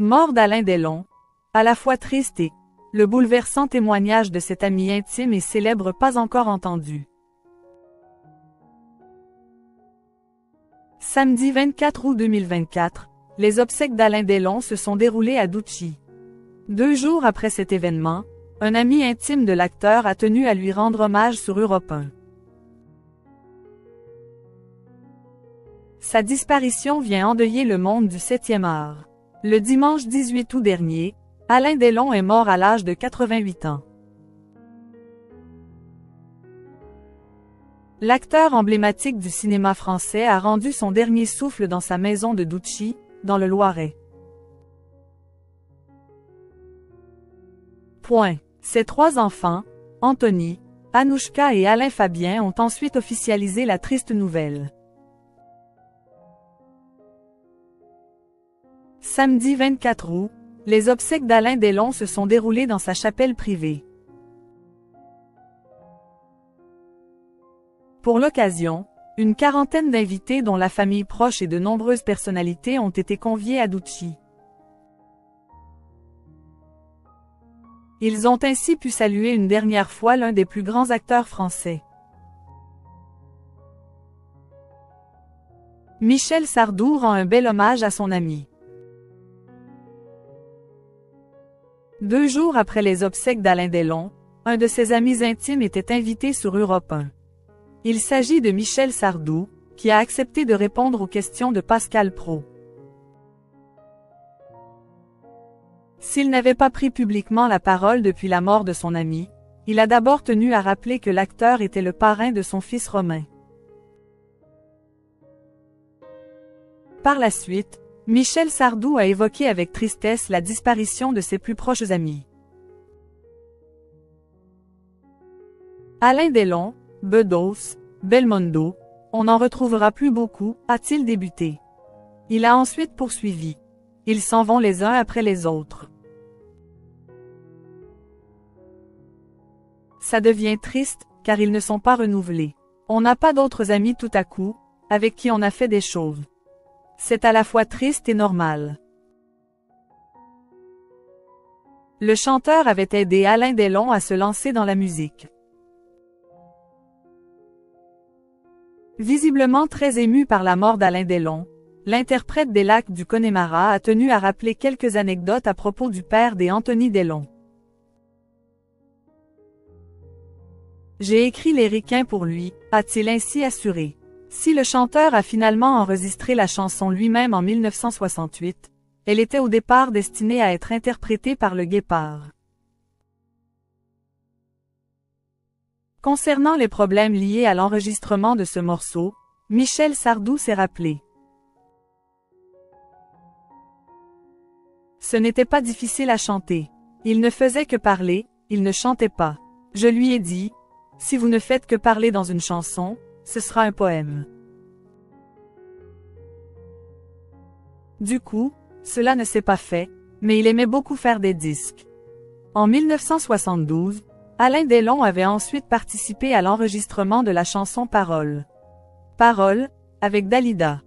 Mort d'Alain Delon, à la fois triste et le bouleversant témoignage de cet ami intime et célèbre pas encore entendu. Samedi 24 août 2024, les obsèques d'Alain Delon se sont déroulées à Douchy. 2 jours après cet événement, un ami intime de l'acteur a tenu à lui rendre hommage sur Europe 1. Sa disparition vient endeuiller le monde du 7e art. Le dimanche 18 août dernier, Alain Delon est mort à l'âge de 88 ans. L'acteur emblématique du cinéma français a rendu son dernier souffle dans sa maison de Douchy, dans le Loiret. Ses 3 enfants, Anthony, Anouchka et Alain Fabien ont ensuite officialisé la triste nouvelle. Samedi 24 août, les obsèques d'Alain Delon se sont déroulées dans sa chapelle privée. Pour l'occasion, une quarantaine d'invités dont la famille proche et de nombreuses personnalités ont été conviés à Douchy. Ils ont ainsi pu saluer une dernière fois l'un des plus grands acteurs français. Michel Sardou rend un bel hommage à son ami. 2 jours après les obsèques d'Alain Delon, un de ses amis intimes était invité sur Europe 1. Il s'agit de Michel Sardou, qui a accepté de répondre aux questions de Pascal Praud. S'il n'avait pas pris publiquement la parole depuis la mort de son ami, il a d'abord tenu à rappeler que l'acteur était le parrain de son fils Romain. Par la suite, Michel Sardou a évoqué avec tristesse la disparition de ses plus proches amis. Alain Delon, Bedos, Belmondo, on n'en retrouvera plus beaucoup, a-t-il débuté. Il a ensuite poursuivi. Ils s'en vont les uns après les autres. Ça devient triste, car ils ne sont pas renouvelés. On n'a pas d'autres amis tout à coup, avec qui on a fait des choses. C'est à la fois triste et normal. Le chanteur avait aidé Alain Delon à se lancer dans la musique. Visiblement très ému par la mort d'Alain Delon, l'interprète des Lacs du Connemara a tenu à rappeler quelques anecdotes à propos du père d'Anthony Delon. J'ai écrit les ricains pour lui, a-t-il ainsi assuré. Si le chanteur a finalement enregistré la chanson lui-même en 1968, elle était au départ destinée à être interprétée par le Guépard. Concernant les problèmes liés à l'enregistrement de ce morceau, Michel Sardou s'est rappelé. Ce n'était pas difficile à chanter. Il ne faisait que parler, il ne chantait pas. Je lui ai dit, si vous ne faites que parler dans une chanson, ce sera un poème. Du coup, cela ne s'est pas fait, mais il aimait beaucoup faire des disques. En 1972, Alain Delon avait ensuite participé à l'enregistrement de la chanson Parole. Parole, avec Dalida.